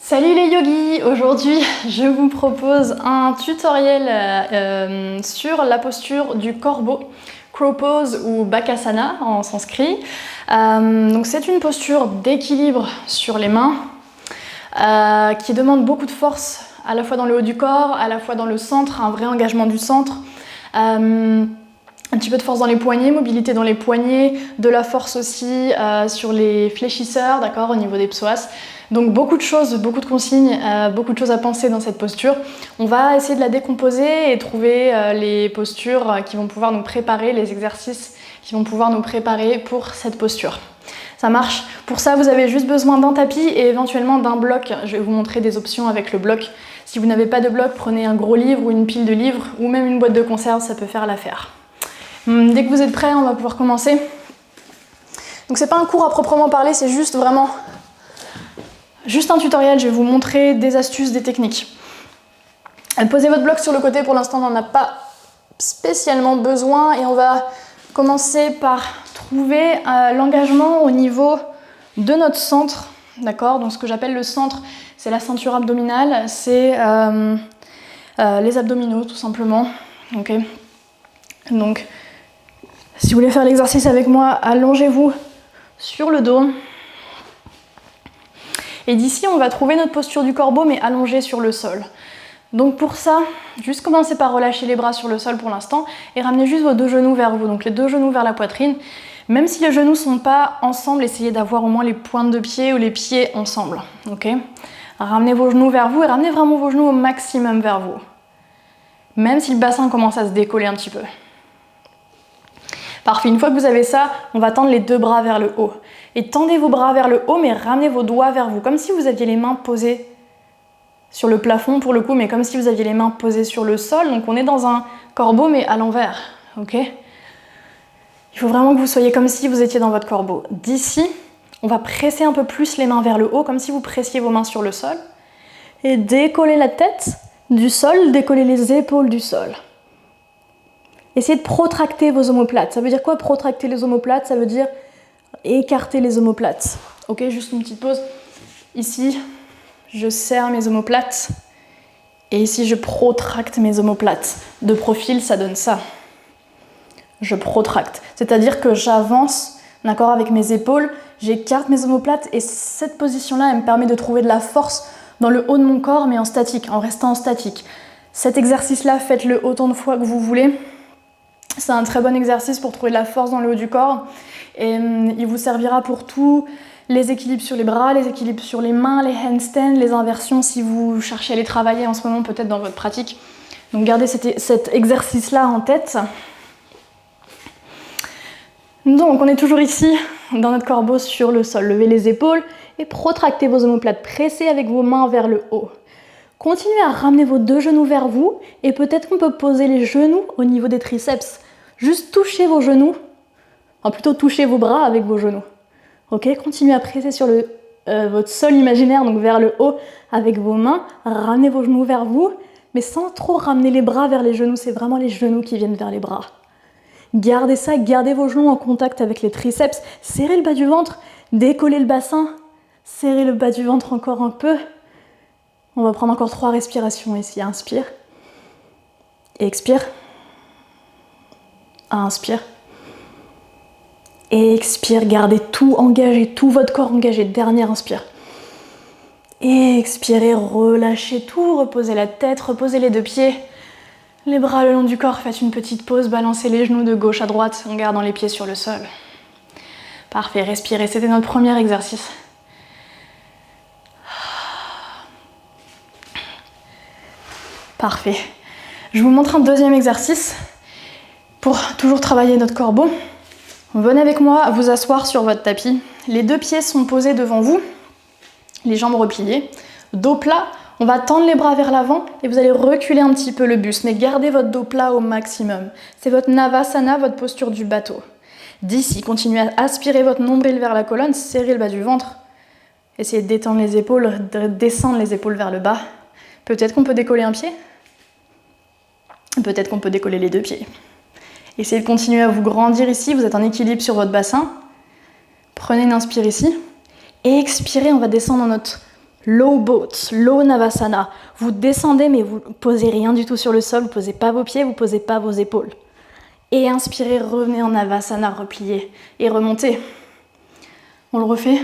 Salut les yogis! Aujourd'hui, je vous propose un tutoriel sur la posture du corbeau, crow pose ou bakasana en sanskrit. Donc c'est une posture d'équilibre sur les mains qui demande beaucoup de force, à la fois dans le haut du corps, à la fois dans le centre, un vrai engagement du centre. Un petit peu de force dans les poignets, mobilité dans les poignets, de la force aussi sur les fléchisseurs, d'accord, au niveau des psoas. Donc beaucoup de choses, beaucoup de consignes, beaucoup de choses à penser dans cette posture. On va essayer de la décomposer et trouver les postures qui vont pouvoir nous préparer, les exercices qui vont pouvoir nous préparer pour cette posture. Ça marche. Pour ça, vous avez juste besoin d'un tapis et éventuellement d'un bloc. Je vais vous montrer des options avec le bloc. Si vous n'avez pas de bloc, prenez un gros livre ou une pile de livres ou même une boîte de conserve, ça peut faire l'affaire. Dès que vous êtes prêts, on va pouvoir commencer. Donc c'est pas un cours à proprement parler, c'est juste vraiment juste un tutoriel. Je vais vous montrer des astuces, des techniques. Posez votre bloc sur le côté, pour l'instant on n'en a pas spécialement besoin et on va commencer par trouver l'engagement au niveau de notre centre, d'accord? Donc ce que j'appelle le centre, c'est la ceinture abdominale, c'est les abdominaux tout simplement, ok? Donc si vous voulez faire l'exercice avec moi, allongez-vous sur le dos. Et d'ici, on va trouver notre posture du corbeau, mais allongée sur le sol. Donc pour ça, juste commencez par relâcher les bras sur le sol pour l'instant et ramenez juste vos deux genoux vers vous. Donc les deux genoux vers la poitrine. Même si les genoux ne sont pas ensemble, essayez d'avoir au moins les pointes de pied ou les pieds ensemble. Ok ? Ramenez vos genoux vers vous et ramenez vraiment vos genoux au maximum vers vous. Même si le bassin commence à se décoller un petit peu. Parfait, une fois que vous avez ça, on va tendre les deux bras vers le haut. Et tendez vos bras vers le haut, mais ramenez vos doigts vers vous, comme si vous aviez les mains posées sur le plafond pour le coup, mais comme si vous aviez les mains posées sur le sol. Donc on est dans un corbeau, mais à l'envers, ok ? Il faut vraiment que vous soyez comme si vous étiez dans votre corbeau. D'ici, on va presser un peu plus les mains vers le haut, comme si vous pressiez vos mains sur le sol. Et décoller la tête du sol, décoller les épaules du sol. Essayez de protracter vos omoplates. Ça veut dire quoi, protracter les omoplates? Ça veut dire écarter les omoplates. Ok, juste une petite pause. Ici, je serre mes omoplates. Et ici, je protracte mes omoplates. De profil, ça donne ça. Je protracte. C'est-à-dire que j'avance, d'accord, avec mes épaules, j'écarte mes omoplates. Et cette position-là, elle me permet de trouver de la force dans le haut de mon corps, mais en statique, en restant en statique. Cet exercice-là, faites-le autant de fois que vous voulez. C'est un très bon exercice pour trouver de la force dans le haut du corps et il vous servira pour tous les équilibres sur les bras, les équilibres sur les mains, les handstands, les inversions si vous cherchez à les travailler en ce moment peut-être dans votre pratique. Donc gardez cet exercice-là en tête. Donc on est toujours ici dans notre corbeau sur le sol. Levez les épaules et protractez vos omoplates. Pressez avec vos mains vers le haut. Continuez à ramener vos deux genoux vers vous et peut-être qu'on peut poser les genoux au niveau des triceps. Juste touchez vos genoux, enfin plutôt touchez vos bras avec vos genoux. Ok, continuez à presser sur votre sol imaginaire, donc vers le haut avec vos mains. Ramenez vos genoux vers vous, mais sans trop ramener les bras vers les genoux. C'est vraiment les genoux qui viennent vers les bras. Gardez ça, gardez vos genoux en contact avec les triceps. Serrez le bas du ventre, décollez le bassin. Serrez le bas du ventre encore un peu. On va prendre encore 3 respirations ici. Inspire. Expire. Inspire. Expire. Gardez tout engagé, tout votre corps engagé. Dernière inspire. Expirez, relâchez tout. Reposez la tête, reposez les deux pieds. Les bras le long du corps. Faites une petite pause. Balancez les genoux de gauche à droite en gardant les pieds sur le sol. Parfait. Respirez. C'était notre premier exercice. Parfait. Je vous montre un deuxième exercice pour toujours travailler notre corbeau. Venez avec moi vous asseoir sur votre tapis. Les deux pieds sont posés devant vous, les jambes repliées. Dos plat, on va tendre les bras vers l'avant et vous allez reculer un petit peu le buste, mais gardez votre dos plat au maximum. C'est votre Navasana, votre posture du bateau. D'ici, continuez à aspirer votre nombril vers la colonne, serrez le bas du ventre. Essayez de détendre les épaules, de descendre les épaules vers le bas. Peut-être qu'on peut décoller un pied. Peut-être qu'on peut décoller les deux pieds. Essayez de continuer à vous grandir ici, vous êtes en équilibre sur votre bassin. Prenez une inspire ici. Et expirez, on va descendre dans notre low boat, low navasana. Vous descendez mais vous ne posez rien du tout sur le sol, vous ne posez pas vos pieds, vous ne posez pas vos épaules. Et inspirez, revenez en navasana, repliez et remontez. On le refait.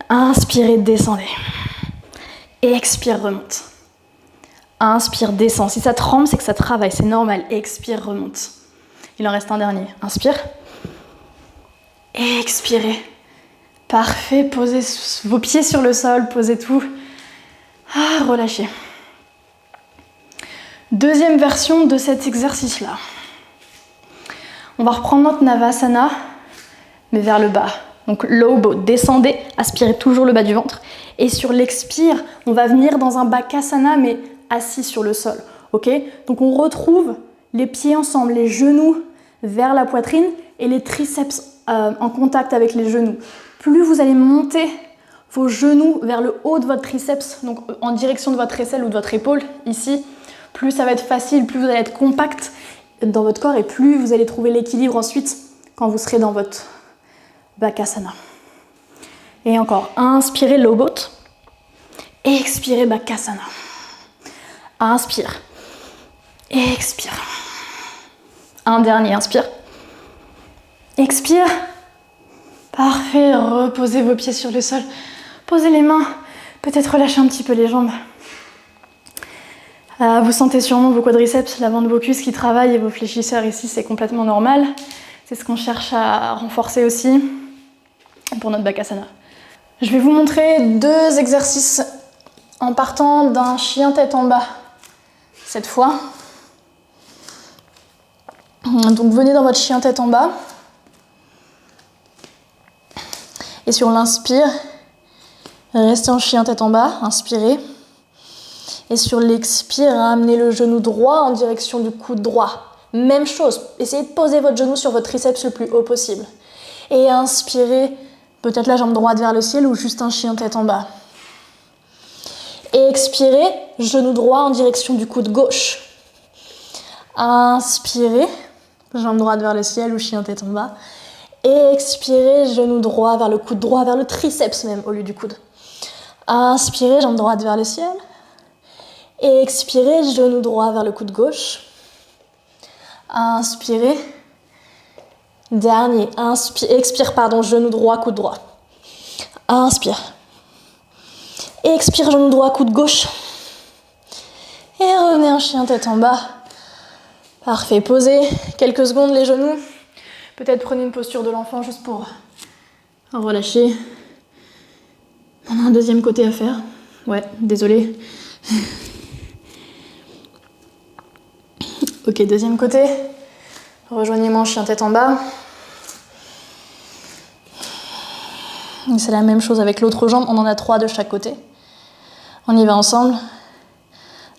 Inspirez, descendez. Expire, remonte. Inspire, descend. Si ça tremble, c'est que ça travaille, c'est normal. Expire, remonte. Il en reste un dernier. Inspire. Expirez. Parfait. Posez vos pieds sur le sol, posez tout. Relâchez. Deuxième version de cet exercice-là. On va reprendre notre navasana, mais vers le bas. Donc low boat, descendez, aspirez toujours le bas du ventre. Et sur l'expire, on va venir dans un bakasana, mais assis sur le sol. Ok? Donc on retrouve les pieds ensemble, les genoux vers la poitrine et les triceps en contact avec les genoux. Plus vous allez monter vos genoux vers le haut de votre triceps, donc en direction de votre aisselle ou de votre épaule, ici, plus ça va être facile, plus vous allez être compact dans votre corps et plus vous allez trouver l'équilibre ensuite quand vous serez dans votre bakasana. Et encore, inspirez low boat, expirez bakasana. Inspire, expire. Un dernier, inspire, expire. Parfait, reposez vos pieds sur le sol, posez les mains, peut-être relâchez un petit peu les jambes. Vous sentez sûrement vos quadriceps, l'avant de vos cuisses qui travaillent et vos fléchisseurs ici, c'est complètement normal. C'est ce qu'on cherche à renforcer aussi pour notre bakasana. Je vais vous montrer 2 exercices en partant d'un chien tête en bas. Cette fois. Donc venez dans votre chien tête en bas. Et sur l'inspire, restez en chien tête en bas, inspirez. Et sur l'expire, amenez le genou droit en direction du coude droit. Même chose, essayez de poser votre genou sur votre triceps le plus haut possible. Et inspirez, peut-être la jambe droite vers le ciel ou juste un chien tête en bas. Et expirez, genou droit en direction du coude gauche. Inspirez, jambe droite vers le ciel ou chien tête en bas. Et expirez, genou droit vers le coude droit, vers le triceps même au lieu du coude. Inspirez, jambe droite vers le ciel. Et expirez, genou droit vers le coude gauche. Inspirez. Dernier. Expire, genou droit, coude droit. Inspire. Expire, genou droit, coude gauche. Et revenez en chien tête en bas. Parfait. Posez quelques secondes les genoux. Peut-être prenez une posture de l'enfant juste pour relâcher. On a un deuxième côté à faire. Ouais, désolé. Ok, deuxième côté. Rejoignez-moi en chien tête en bas. C'est la même chose avec l'autre jambe. On en a 3 de chaque côté. On y va ensemble.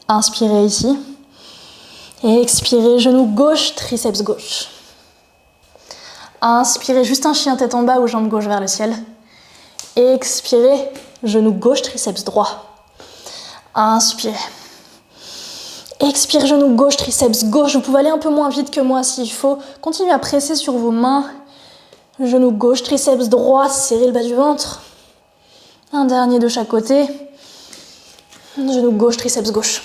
Inspirez ici. Et expirez, genou gauche, triceps gauche. Inspirez, juste un chien tête en bas ou jambe gauche vers le ciel. Et expirez, genou gauche, triceps droit. Inspirez. Expire, genou gauche, triceps gauche. Vous pouvez aller un peu moins vite que moi s'il faut. Continuez à presser sur vos mains. Genou gauche, triceps droit, serrez le bas du ventre. Un dernier de chaque côté. Genou gauche, triceps gauche.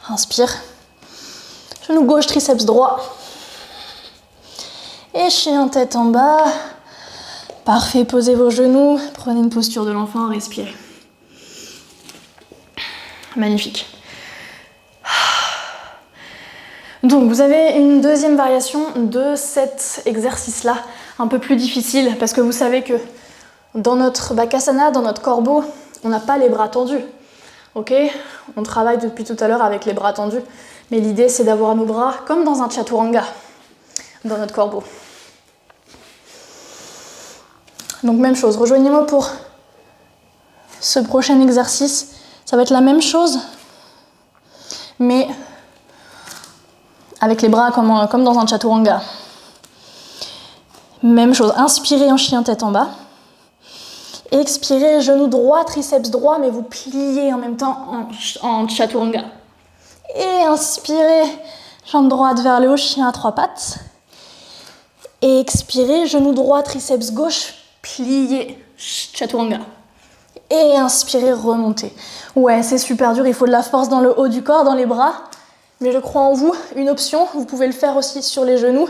Inspire. Genou gauche, triceps droit. Et chien tête en bas. Parfait, posez vos genoux. Prenez une posture de l'enfant, respirez. Magnifique. Donc vous avez une deuxième variation de cet exercice-là, un peu plus difficile, parce que vous savez que dans notre bakasana, dans notre corbeau, on n'a pas les bras tendus. Ok ? On travaille depuis tout à l'heure avec les bras tendus, mais l'idée c'est d'avoir nos bras comme dans un chaturanga, dans notre corbeau. Donc même chose, rejoignez-moi pour ce prochain exercice. Ça va être la même chose, mais avec les bras comme dans un chaturanga. Même chose, inspirez en chien tête en bas. Expirez, genou droit, triceps droit, mais vous pliez en même temps en chaturanga. Et inspirez, jambe droite vers le haut, chien à 3 pattes. Et expirez, genou droit, triceps gauche, plié, chaturanga. Et inspirez, remontez. Ouais, c'est super dur, il faut de la force dans le haut du corps, dans les bras. Mais je crois en vous. Une option, vous pouvez le faire aussi sur les genoux.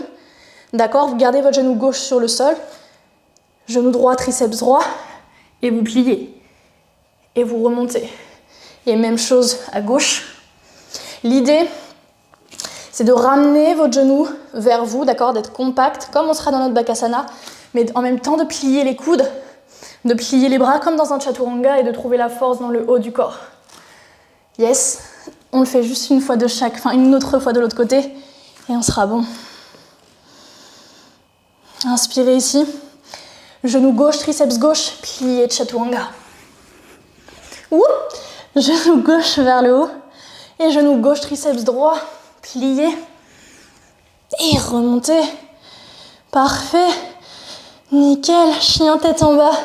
D'accord? Vous gardez votre genou gauche sur le sol. Genou droit, triceps droit. Et vous pliez. Et vous remontez. Et même chose à gauche. L'idée, c'est de ramener votre genou vers vous, d'accord? D'être compact, comme on sera dans notre Bakasana. Mais en même temps de plier les coudes. De plier les bras comme dans un chaturanga et de trouver la force dans le haut du corps. Yes, on le fait juste une fois de chaque, enfin une autre fois de l'autre côté et on sera bon. Inspirez ici, genou gauche, triceps gauche, plié chaturanga. Ouh, genou gauche vers le haut et genou gauche, triceps droit, plié et remontez. Parfait, nickel, chien tête en bas.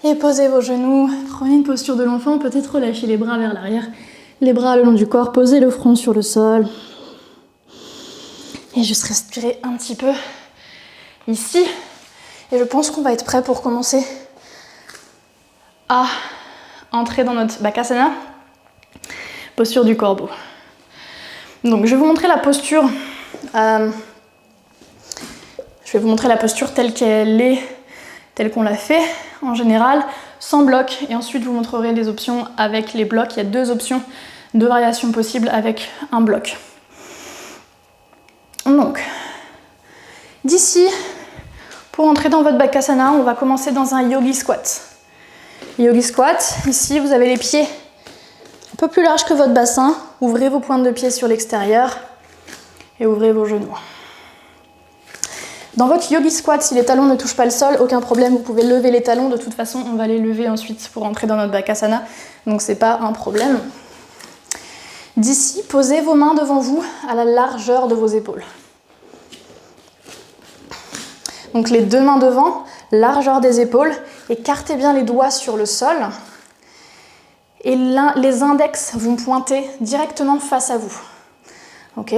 Et posez vos genoux, prenez une posture de l'enfant, peut-être relâchez les bras vers l'arrière, les bras le long du corps, posez le front sur le sol. Et juste respirez un petit peu ici. Et je pense qu'on va être prêt pour commencer à entrer dans notre Bakasana, posture du corbeau. Donc je vais vous montrer la posture, telle qu'elle est, telle qu'on l'a fait en général, sans bloc, et ensuite je vous montrerai les options avec les blocs. Il y a deux options, deux variations possibles avec un bloc. Donc, d'ici, pour entrer dans votre Bakasana, on va commencer dans un Yogi Squat. Yogi Squat, ici vous avez les pieds un peu plus larges que votre bassin, ouvrez vos pointes de pied sur l'extérieur et ouvrez vos genoux. Dans votre Yogi Squat, si les talons ne touchent pas le sol, aucun problème, vous pouvez lever les talons. De toute façon, on va les lever ensuite pour entrer dans notre Bakasana, donc c'est pas un problème. D'ici, posez vos mains devant vous à la largeur de vos épaules. Donc les deux mains devant, largeur des épaules, écartez bien les doigts sur le sol. Et les index vont pointer directement face à vous. Ok ?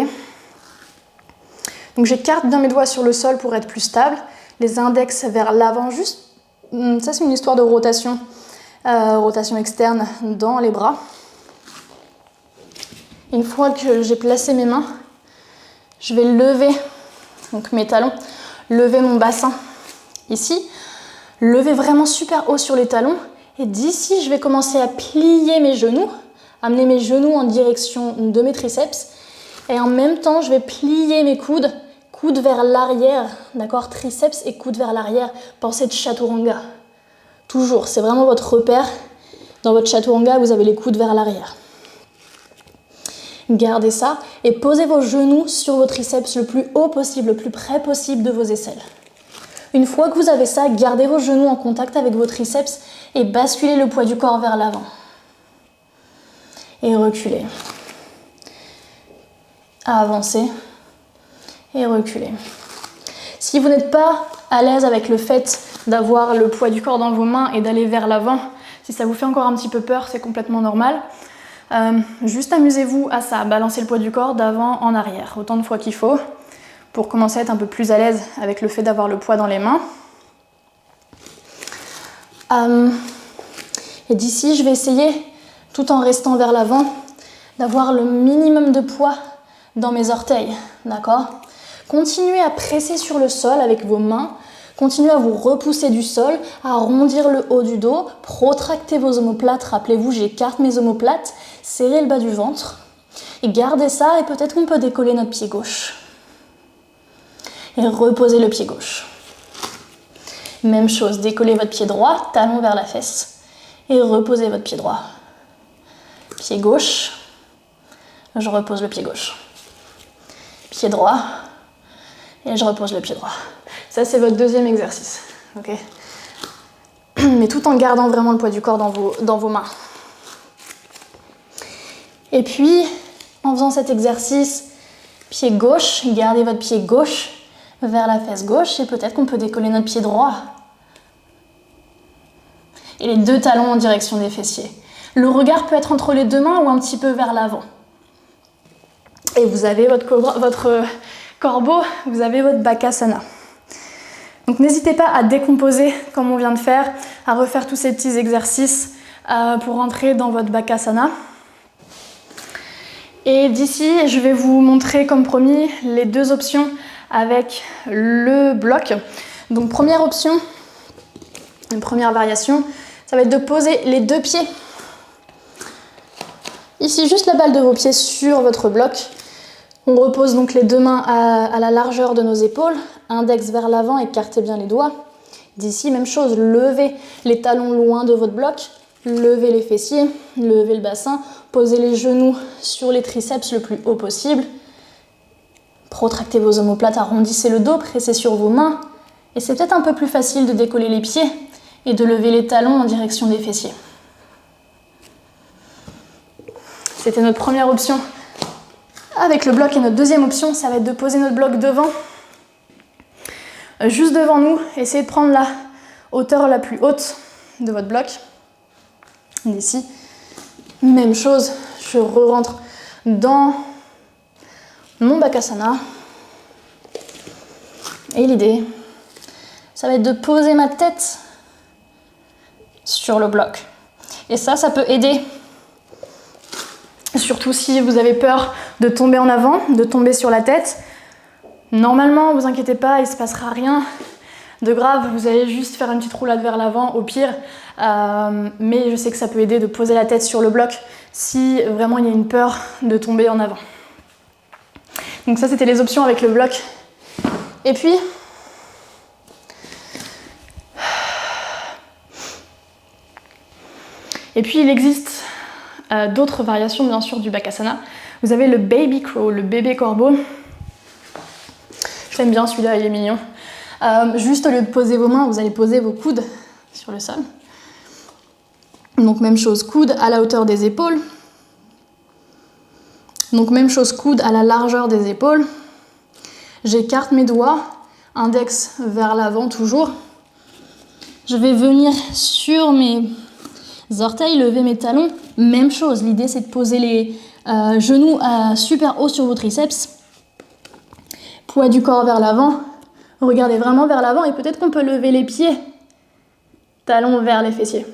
Donc j'écarte bien mes doigts sur le sol pour être plus stable. Les index vers l'avant, juste. Ça c'est une histoire de rotation. Rotation externe dans les bras. Une fois que j'ai placé mes mains, je vais lever donc mes talons, lever mon bassin ici, lever vraiment super haut sur les talons. Et d'ici, je vais commencer à plier mes genoux, amener mes genoux en direction de mes triceps. Et en même temps, je vais plier mes coudes. Coude vers l'arrière, d'accord? Triceps et coude vers l'arrière. Pensez de chaturanga. Toujours, c'est vraiment votre repère. Dans votre chaturanga, vous avez les coudes vers l'arrière. Gardez ça et posez vos genoux sur vos triceps le plus haut possible, le plus près possible de vos aisselles. Une fois que vous avez ça, gardez vos genoux en contact avec vos triceps et basculez le poids du corps vers l'avant. Et reculez. Avancez. Et reculez. Si vous n'êtes pas à l'aise avec le fait d'avoir le poids du corps dans vos mains et d'aller vers l'avant, si ça vous fait encore un petit peu peur, c'est complètement normal. Juste amusez-vous à ça, balancer le poids du corps d'avant en arrière, autant de fois qu'il faut, pour commencer à être un peu plus à l'aise avec le fait d'avoir le poids dans les mains. Et d'ici, je vais essayer, tout en restant vers l'avant, d'avoir le minimum de poids dans mes orteils, d'accord ? Continuez à presser sur le sol avec vos mains, continuez à vous repousser du sol, à arrondir le haut du dos, protractez vos omoplates, rappelez-vous, j'écarte mes omoplates, serrez le bas du ventre, et gardez ça, et peut-être qu'on peut décoller notre pied gauche. Et reposez le pied gauche. Même chose, décollez votre pied droit, talon vers la fesse, et reposez votre pied droit. Pied gauche, je repose le pied gauche. Pied droit, et je repose le pied droit. Ça, c'est votre deuxième exercice. Okay, mais tout en gardant vraiment le poids du corps dans vos mains. Et puis, en faisant cet exercice, pied gauche, gardez votre pied gauche vers la fesse gauche et peut-être qu'on peut décoller notre pied droit. Et les deux talons en direction des fessiers. Le regard peut être entre les deux mains ou un petit peu vers l'avant. Et vous avez votre corbeau, vous avez votre Bakasana. Donc n'hésitez pas à décomposer comme on vient de faire, à refaire tous ces petits exercices pour rentrer dans votre Bakasana. Et d'ici, je vais vous montrer comme promis les deux options avec le bloc. Donc première option, une première variation, ça va être de poser les deux pieds. Ici, juste la balle de vos pieds sur votre bloc. On repose donc les deux mains à la largeur de nos épaules, index vers l'avant, écartez bien les doigts. D'ici, même chose, levez les talons loin de votre bloc, levez les fessiers, levez le bassin, posez les genoux sur les triceps le plus haut possible. Protractez vos omoplates, arrondissez le dos, pressez sur vos mains. Et c'est peut-être un peu plus facile de décoller les pieds et de lever les talons en direction des fessiers. C'était notre première option avec le bloc, et notre deuxième option, ça va être de poser notre bloc devant, juste devant nous. Essayez de prendre la hauteur la plus haute de votre bloc. D'ici, même chose, je re-rentre dans mon Bakasana. Et l'idée, ça va être de poser ma tête sur le bloc. Et ça peut aider. Surtout si vous avez peur de tomber en avant, de tomber sur la tête. Normalement, vous inquiétez pas, il ne se passera rien de grave. Vous allez juste faire une petite roulade vers l'avant au pire. Mais je sais que ça peut aider de poser la tête sur le bloc si vraiment il y a une peur de tomber en avant. Donc ça, c'était les options avec le bloc. Et puis, il existe d'autres variations bien sûr du Bakasana. Vous avez le Baby Crow, le bébé corbeau. J'aime bien celui-là, il est mignon. Juste au lieu de poser vos mains, vous allez poser vos coudes sur le sol. Donc même chose, coude à la hauteur des épaules. Donc même chose, coude à la largeur des épaules. J'écarte mes doigts, index vers l'avant toujours. Je vais venir sur mes orteils, lever mes talons. Même chose, l'idée c'est de poser les genoux super haut sur vos triceps. Poids du corps vers l'avant. Regardez vraiment vers l'avant et peut-être qu'on peut lever les pieds. Talons vers les fessiers.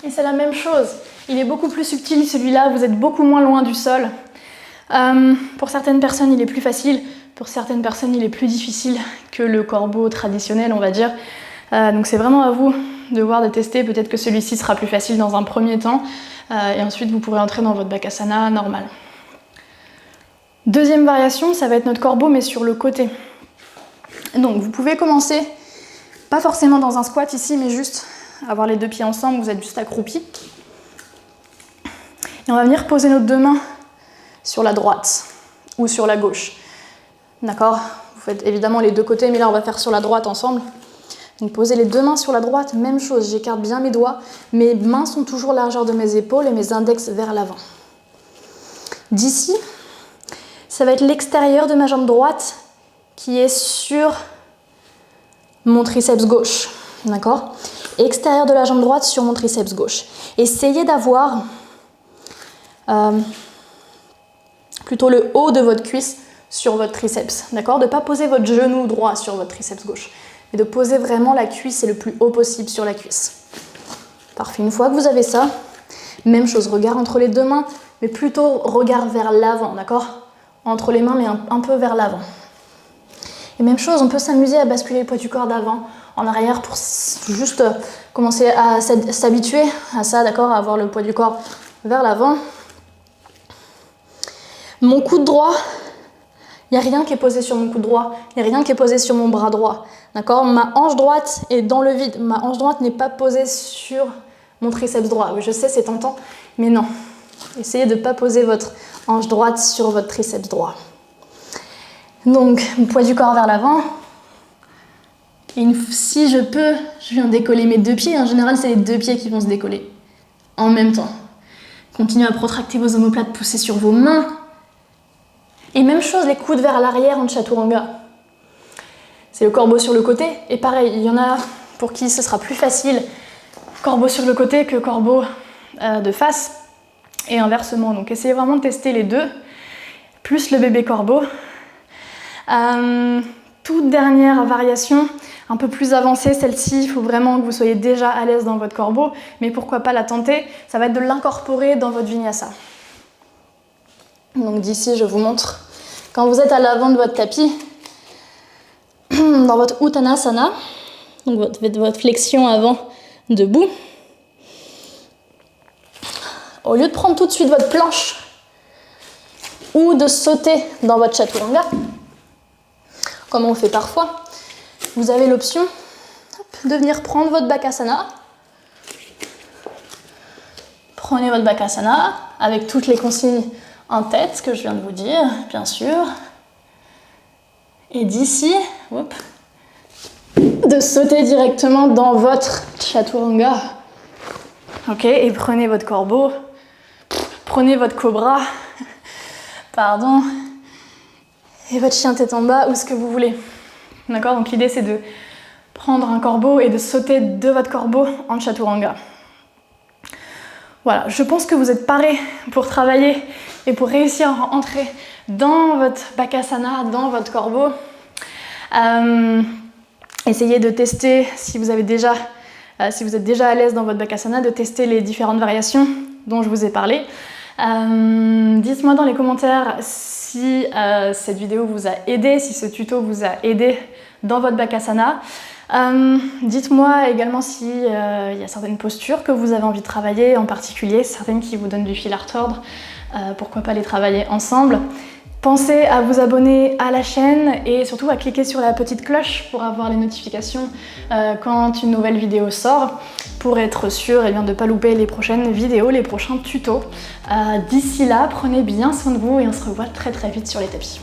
Et c'est la même chose. Il est beaucoup plus subtil celui-là, vous êtes beaucoup moins loin du sol. Pour certaines personnes, il est plus facile. Pour certaines personnes, il est plus difficile que le corbeau traditionnel, on va dire. Donc c'est vraiment à vous de voir, de tester. Peut-être que celui-ci sera plus facile dans un premier temps. Et ensuite, vous pourrez entrer dans votre Bakasana normal. Deuxième variation, ça va être notre corbeau, mais sur le côté. Donc vous pouvez commencer, pas forcément dans un squat ici, mais juste avoir les deux pieds ensemble, vous êtes juste accroupi. Et on va venir poser nos deux mains sur la droite ou sur la gauche. D'accord? Vous faites évidemment les deux côtés, mais là on va faire sur la droite ensemble. Donc posez les deux mains sur la droite, même chose, j'écarte bien mes doigts. Mes mains sont toujours largeur de mes épaules et mes index vers l'avant. D'ici, ça va être l'extérieur de ma jambe droite qui est sur mon triceps gauche. D'accord? Extérieur de la jambe droite sur mon triceps gauche. Essayez d'avoir plutôt le haut de votre cuisse sur votre triceps. D'accord? De ne pas poser votre genou droit sur votre triceps gauche, mais de poser vraiment la cuisse et le plus haut possible sur la cuisse. Parfait. Une fois que vous avez ça, même chose, regard entre les deux mains, mais plutôt regard vers l'avant. D'accord? Entre les mains, mais un peu vers l'avant. Et même chose, on peut s'amuser à basculer le poids du corps d'avant en arrière pour juste commencer à s'habituer à ça, d'accord, à avoir le poids du corps vers l'avant. Mon coude droit, il n'y a rien qui est posé sur mon coude droit, il n'y a rien qui est posé sur mon bras droit, d'accord. Ma hanche droite est dans le vide, ma hanche droite n'est pas posée sur mon triceps droit. Oui, je sais, c'est tentant, mais non. Essayez de ne pas poser votre hanche droite sur votre triceps droit. Donc, poids du corps vers l'avant. Et si je peux, je viens décoller mes deux pieds. En général, c'est les deux pieds qui vont se décoller en même temps. Continuez à protracter vos omoplates, poussez sur vos mains. Et même chose, les coudes vers l'arrière en chaturanga. C'est le corbeau sur le côté. Et pareil, il y en a pour qui ce sera plus facile corbeau sur le côté que corbeau de face. Et inversement. Donc, essayez vraiment de tester les deux, plus le bébé corbeau. toute dernière variation, un peu plus avancée, celle-ci, il faut vraiment que vous soyez déjà à l'aise dans votre corbeau, mais pourquoi pas la tenter, ça va être de l'incorporer dans votre vinyasa. Donc d'ici, je vous montre, quand vous êtes à l'avant de votre tapis, dans votre Uttanasana, donc votre flexion avant debout, au lieu de prendre tout de suite votre planche ou de sauter dans votre Chaturanga, comme on le fait parfois, vous avez l'option de venir prendre votre Bakasana. Prenez votre Bakasana avec toutes les consignes en tête que je viens de vous dire, bien sûr. Et d'ici, de sauter directement dans votre Chaturanga. Ok, et prenez votre corbeau, prenez votre cobra, pardon, et votre chien tête en bas ou ce que vous voulez. D'accord, donc l'idée c'est de prendre un corbeau et de sauter de votre corbeau en Chaturanga. Voilà, je pense que vous êtes parés pour travailler et pour réussir à entrer dans votre Bakasana, dans votre corbeau. Essayez de tester, si vous êtes déjà à l'aise dans votre Bakasana, de tester les différentes variations dont je vous ai parlé. Dites-moi dans les commentaires si cette vidéo vous a aidé, si ce tuto vous a aidé dans votre Bakasana. Dites-moi également s'il y a certaines postures que vous avez envie de travailler, en particulier certaines qui vous donnent du fil à retordre. Pourquoi pas les travailler ensemble. Pensez à vous abonner à la chaîne et surtout à cliquer sur la petite cloche pour avoir les notifications quand une nouvelle vidéo sort, pour être sûr de ne pas louper les prochaines vidéos, les prochains tutos. D'ici là, prenez bien soin de vous et on se revoit très vite sur les tapis.